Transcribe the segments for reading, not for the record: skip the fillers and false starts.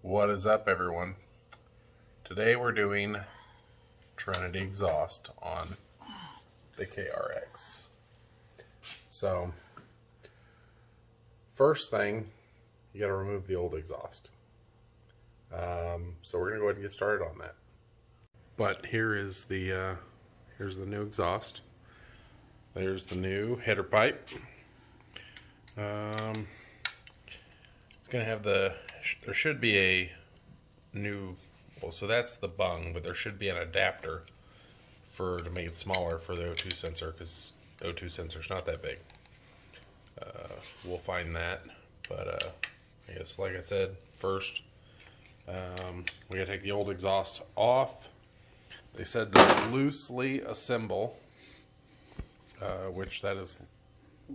What is up, everyone? Today we're doing Trinity exhaust on the KRX. So, first thing, you got to remove the old exhaust. So we're gonna go ahead and get started on that. But here's the new exhaust. There's the new header pipe. It's gonna have there should be a new, well, so that's the bung, but there should be an adapter to make it smaller for the O2 sensor, because O2 sensor's not that big. We'll find that, but I guess, like I said, first we gotta take the old exhaust off. They said to loosely assemble, which that is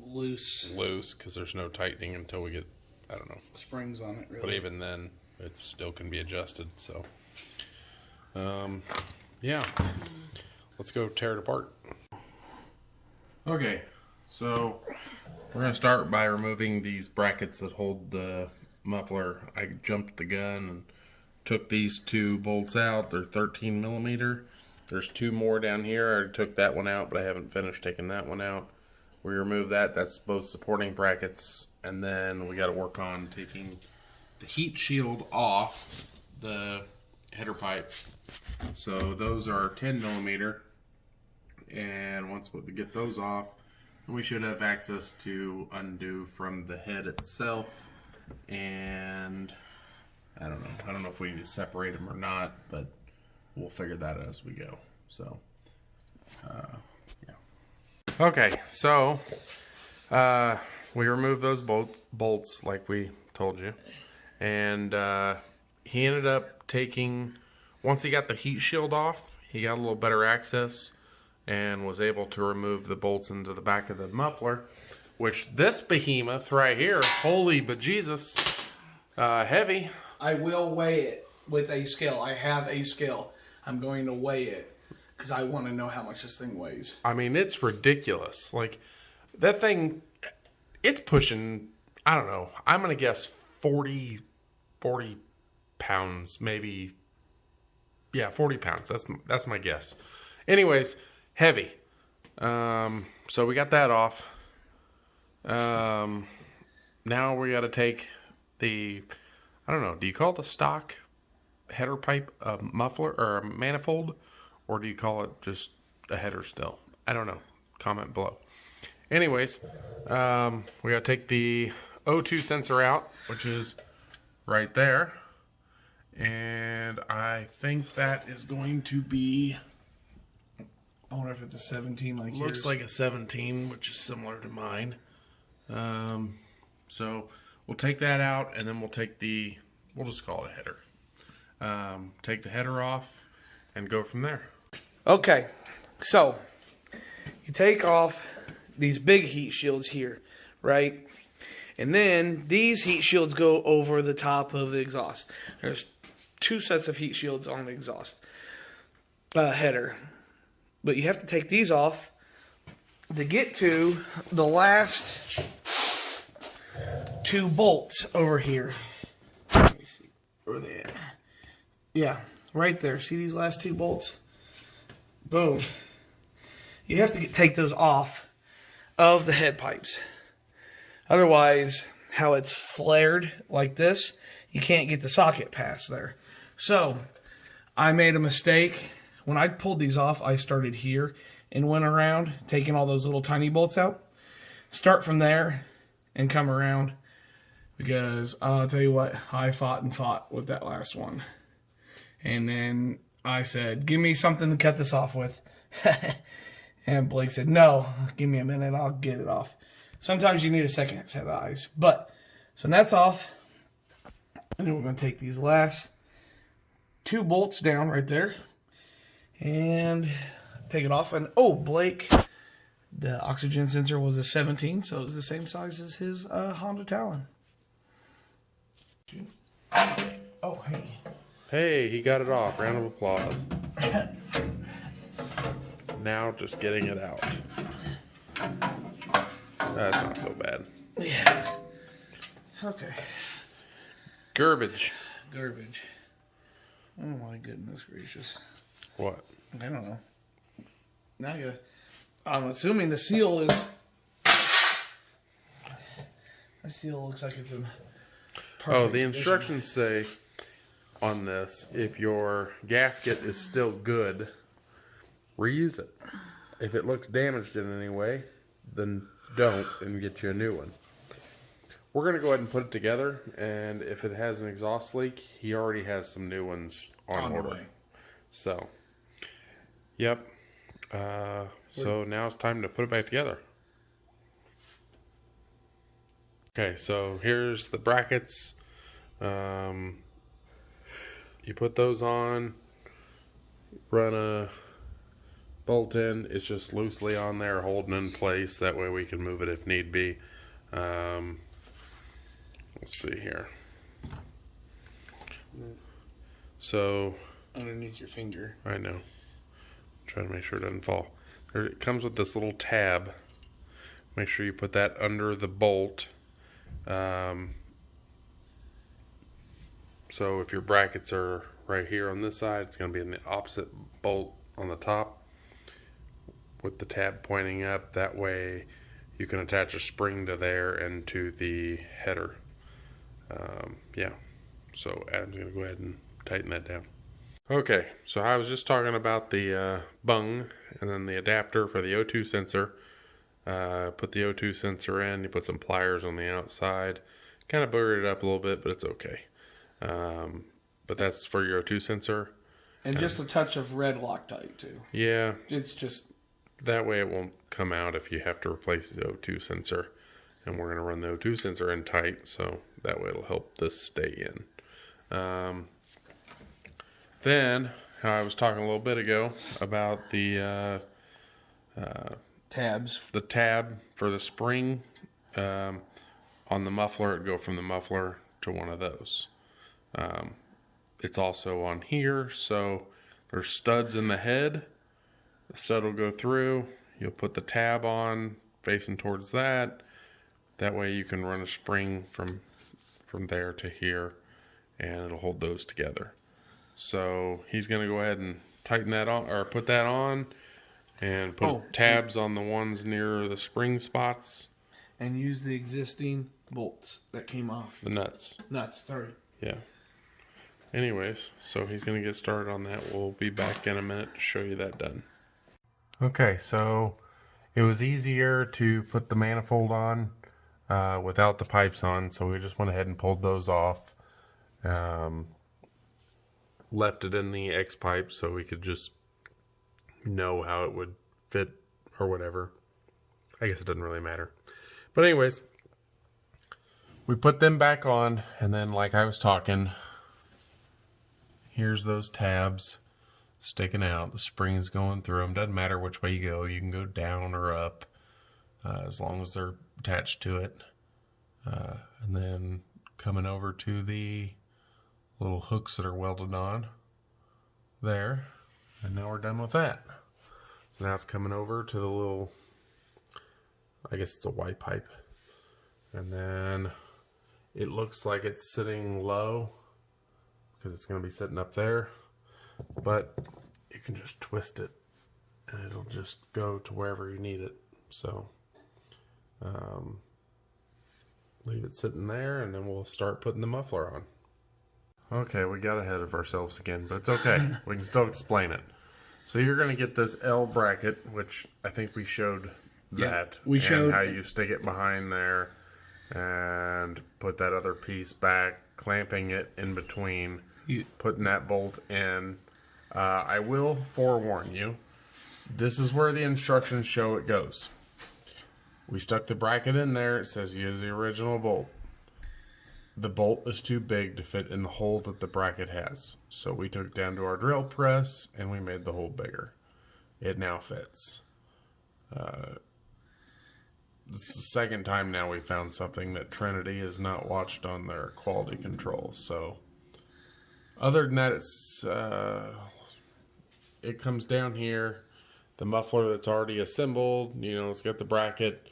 loose because there's no tightening until we get, I don't know, springs on it, really. But even then, it still can be adjusted. So, yeah, let's go tear it apart. Okay, so we're gonna start by removing these brackets that hold the muffler. I jumped the gun and took these two bolts out. They're 13 millimeter. There's two more down here. I took that one out, but I haven't finished taking that one out. We remove that. That's both supporting brackets. And then we got to work on taking the heat shield off the header pipe. So those are 10 millimeter. And once we get those off, we should have access to undo from the head itself. And I don't know if we need to separate them or not, but we'll figure that out as we go. So, yeah. Okay, so we removed those bolts like we told you, and he ended up taking, once he got the heat shield off, he got a little better access and was able to remove the bolts into the back of the muffler, which this behemoth right here, holy bejesus, heavy. I will weigh it with a scale. I have a scale. I'm going to weigh it because I want to know how much this thing weighs. I mean, it's ridiculous. Like, that thing, it's pushing, I don't know, I'm going to guess 40 pounds, maybe. Yeah, 40 pounds. That's my guess. Anyways, heavy. So we got that off. Now we got to take the, I don't know, do you call it the stock header pipe a muffler or a manifold, or do you call it just a header still? I don't know. Comment below. Anyways, we got to take the O2 sensor out, which is right there. And I think that is going to be, I wonder if it's a 17 like yours. Looks like a 17, which is similar to mine. So we'll take that out, and then we'll take we'll just call it a header. Take the header off and go from there. Okay, so you take off these big heat shields here, right? And then these heat shields go over the top of the exhaust. There's two sets of heat shields on the exhaust header. But you have to take these off to get to the last two bolts over here. Let me see. Where are they at? Yeah, right there. See these last two bolts? Boom. You have to take those off of the head pipes. Otherwise, how it's flared like this, you can't get the socket past there. So, I made a mistake. When I pulled these off, I started here and went around, taking all those little tiny bolts out. Start from there and come around, because I'll tell you what, I fought with that last one. And then I said, give me something to cut this off with. And Blake said, no, give me a minute, I'll get it off. Sometimes you need a second set of eyes. But, so that's off. And then we're going to take these last two bolts down right there. And take it off. And, oh, Blake, the oxygen sensor was a 17, so it was the same size as his Honda Talon. Oh, hey. Hey, he got it off. Round of applause. Now just getting it out. That's not so bad. Yeah. Okay. Garbage. garbage. Oh my goodness gracious. What? I don't know. Now I'm assuming the seal is... The seal looks like it's in perfect the instructions say on this, if your gasket is still good, reuse it. If it looks damaged in any way, then don't and get you a new one. We're going to go ahead and put it together, and if it has an exhaust leak, he already has some new ones on order. So, yep. So now it's time to put it back together. Okay, so here's the brackets. You put those on, run a bolt in. It's just loosely on there, holding in place. That way we can move it if need be. Let's see here. So underneath your finger. I know. Trying to make sure it doesn't fall. It comes with this little tab. Make sure you put that under the bolt. So if your brackets are right here on this side, it's going to be in the opposite bolt on the top with the tab pointing up. That way you can attach a spring to there and to the header. Yeah, so Adam's going to go ahead and tighten that down. Okay, so I was just talking about the bung and then the adapter for the O2 sensor. Put the O2 sensor in, you put some pliers on the outside. Kind of buried it up a little bit, but it's okay. But that's for your O2 sensor. And just a touch of red Loctite too. Yeah. It's just... That way it won't come out if you have to replace the O2 sensor. And we're going to run the O2 sensor in tight, so that way it'll help this stay in. Then, how I was talking a little bit ago about the tabs. The tab for the spring on the muffler, it'd go from the muffler to one of those. It's also on here, so there's studs in the head. The stud will go through. You'll put the tab on facing towards that. That way you can run a spring from there to here, and it'll hold those together. So he's going to go ahead and tighten that on, or put that on, and put tabs on the ones near the spring spots. And use the existing bolts that came off. The nuts. Nuts, sorry. Yeah. Anyways, so he's going to get started on that. We'll be back in a minute to show you that done. Okay, so it was easier to put the manifold on without the pipes on, so we just went ahead and pulled those off. Left it in the X pipe so we could just know how it would fit or whatever. I guess it doesn't really matter. But anyways, we put them back on, and then like I was talking, here's those tabs sticking out. The spring's going through them. Doesn't matter which way you go. You can go down or up as long as they're attached to it. And then coming over to the little hooks that are welded on there. And now we're done with that. So now it's coming over to the little, I guess it's a Y pipe. And then it looks like it's sitting low because it's going to be sitting up there. But you can just twist it and it'll just go to wherever you need it. So leave it sitting there, and then we'll start putting the muffler on. Okay, we got ahead of ourselves again, but it's okay. We can still explain it. So you're going to get this L bracket, which I think we showed that. We showed how you stick it behind there and put that other piece back, clamping it in between, putting that bolt in. I will forewarn you, this is where the instructions show it goes. We stuck the bracket in there. It says use the original bolt. The bolt is too big to fit in the hole that the bracket has. So we took it down to our drill press and we made the hole bigger. It now fits. This is the second time now we found something that Trinity has not watched on their quality control. So other than that, it comes down here. The muffler that's already assembled, you know, it's got the bracket.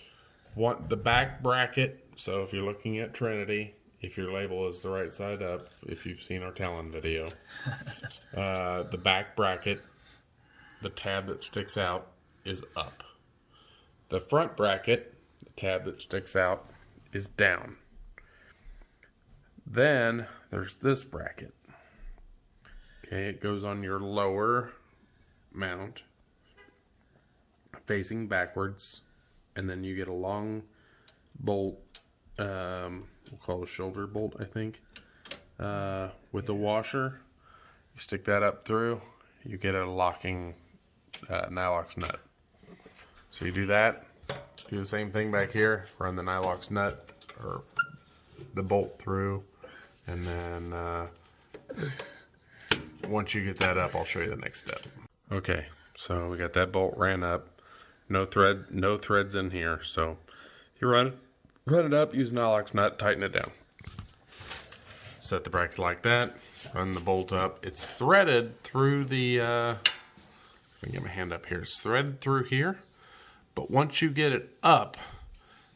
The back bracket, so if you're looking at Trinity, if your label is the right side up, if you've seen our Talon video. The back bracket, the tab that sticks out, is up. The front bracket, the tab that sticks out, is down. Then there's this bracket. Okay, it goes on your lower mount, facing backwards, and then you get a long bolt, we'll call it a shoulder bolt, I think, with a washer. You stick that up through, you get a locking Nylox nut. So you do that, do the same thing back here, run the Nylox nut or the bolt through, and then once you get that up, I'll show you the next step. Okay, so we got that bolt ran up, no threads in here, so you run it up, use Nylox nut, tighten it down. Set the bracket like that, run the bolt up. It's threaded through the, let me get my hand up here. It's threaded through here, but once you get it up,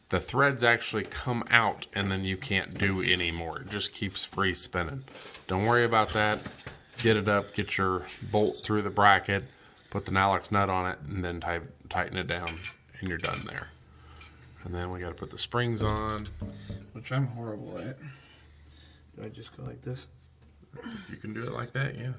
the threads actually come out and then you can't do anymore. It just keeps free spinning. Don't worry about that. Get it up, get your bolt through the bracket, put the Nylox nut on it, and then tighten it down, and you're done there. And then we got to put the springs on, which I'm horrible at. Do I just go like this? You can do it like that, yeah.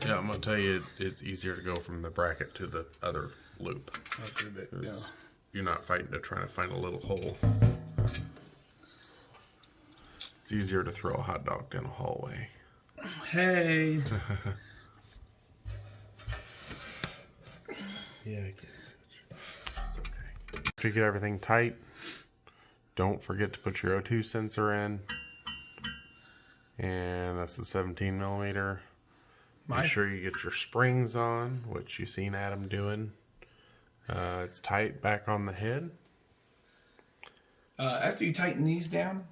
Yeah, I'm gonna tell you, it's easier to go from the bracket to the other loop. That's a bit, yeah. You're not fighting to try to find a little hole. It's easier to throw a hot dog down a hallway. Hey. Yeah, I can't switch. It's okay. If you get everything tight, don't forget to put your O2 sensor in. And that's the 17 millimeter. Make sure you get your springs on, which you've seen Adam doing. It's tight back on the head. After you tighten these down,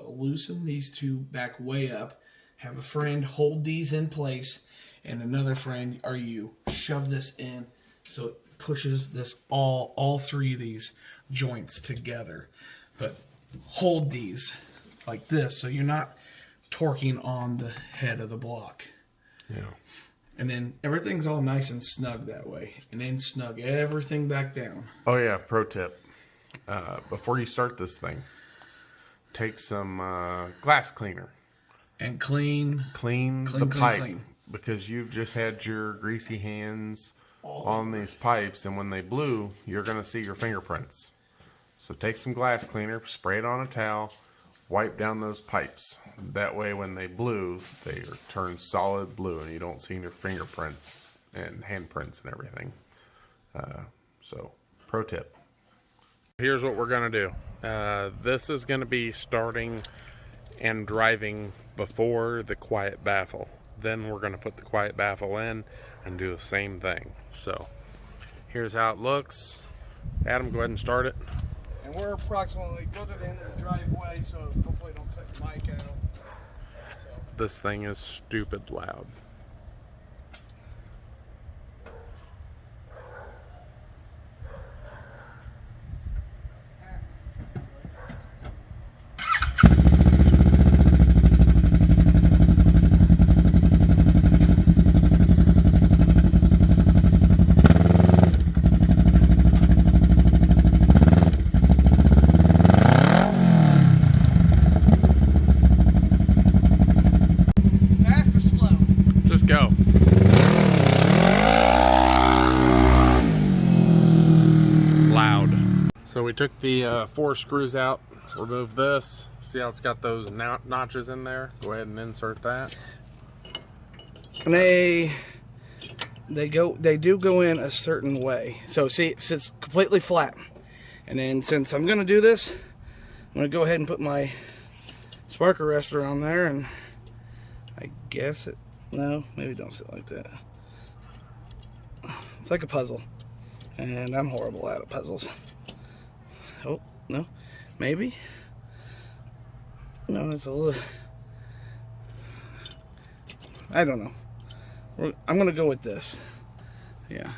loosen these two back way up. Have a friend hold these in place, and another friend or you shove this in so it pushes this all three of these joints together. But hold these like this so you're not torquing on the head of the block. Yeah. And then everything's all nice and snug that way. And then snug everything back down. Oh yeah, pro tip. Before you start this thing, take some glass cleaner. And clean the pipe. clean. Because you've just had your greasy hands on these pipes, and when they blew, you're going to see your fingerprints. So take some glass cleaner, spray it on a towel, wipe down those pipes. That way when they blew, they are turned solid blue and you don't see your fingerprints and handprints and everything. So, pro tip. Here's what we're going to do. This is going to be starting and driving before the quiet baffle. Then we're going to put the quiet baffle in and do the same thing. So, here's how it looks. Adam, go ahead and start it. And we're approximately put it in the driveway, so hopefully don't cut the mic out. So. This thing is stupid loud. Go. Loud. So we took the 4 screws out, removed this. See how it's got those notches in there? Go ahead and insert that. And they do go in a certain way. So see, it sits completely flat. And then since I'm gonna do this, I'm gonna go ahead and put my spark arrestor on there, and I guess it. No, maybe don't sit like that. It's like a puzzle. And I'm horrible at puzzles. Oh, no. Maybe. No, it's a little... I don't know. I'm going to go with this. Yeah.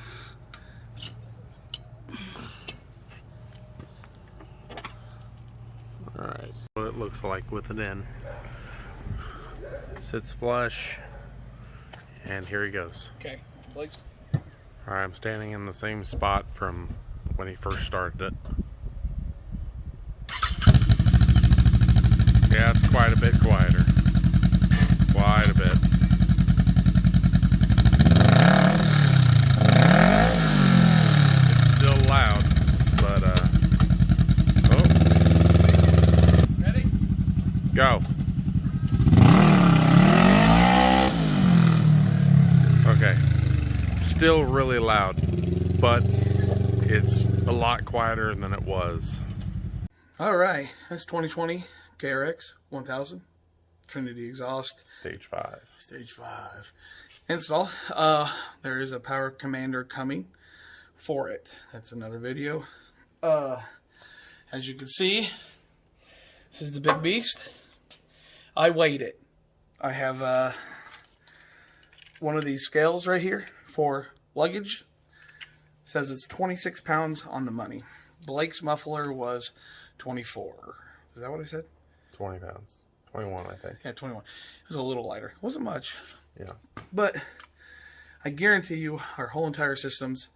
Alright, what it looks like with it in. Sits flush, and here he goes. Okay, please. Alright, I'm standing in the same spot from when he first started it. Yeah, it's quite a bit quieter. Quite a bit. It's still loud, but oh. Ready? Go. Okay. Still really loud, but it's a lot quieter than it was. All right, that's 2020 KRX 1000 Trinity exhaust. Stage 5. Stage 5 install. There is a power commander coming for it. That's another video. As you can see, this is the big beast. I weighed it. I have one of these scales right here for luggage. It says it's 26 pounds on the money. Blake's muffler was 24. Is that what I said? 20 pounds. 21, I think. Yeah, 21. It was a little lighter. It wasn't much. Yeah. But I guarantee you our whole entire systems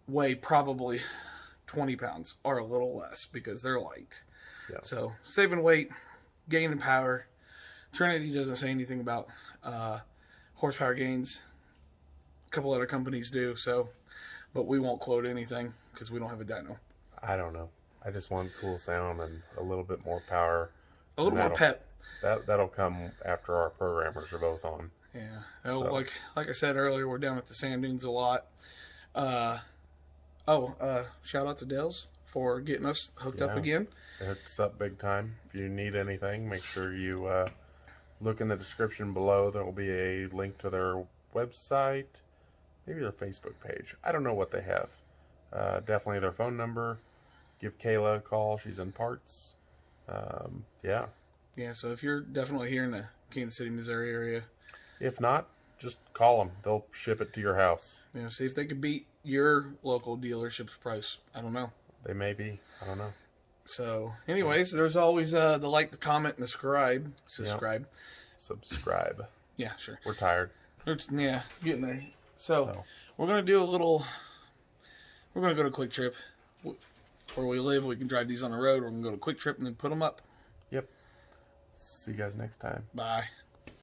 weigh probably 20 pounds or a little less because they're light. Yeah. So saving weight, gaining power. Trinity doesn't say anything about horsepower gains. A couple other companies do, but we won't quote anything because we don't have a dyno. I don't know. I just want cool sound and a little bit more power. A little more pep. That'll come after our programmers are both on. Yeah. Oh, so. Like I said earlier, we're down at the sand dunes a lot. Shout out to Dales for getting us hooked up again. They hooked us up big time. If you need anything, make sure you look in the description below. There will be a link to their website, maybe their Facebook page. I don't know what they have. Definitely their phone number. Give Kayla a call. She's in parts. Yeah. Yeah, so if you're definitely here in the Kansas City, Missouri area. If not, just call them. They'll ship it to your house. Yeah, see if they could beat your local dealership's price. I don't know. They may be. I don't know. So, anyways, there's always the like, the comment, and the subscribe. Yep. Subscribe. Yeah, sure. We're tired. Yeah, getting there. So, we're going to do we're going to go to Quick Trip. Where we live, we can drive these on the road. We're going to go to Quick Trip and then put them up. Yep. See you guys next time. Bye.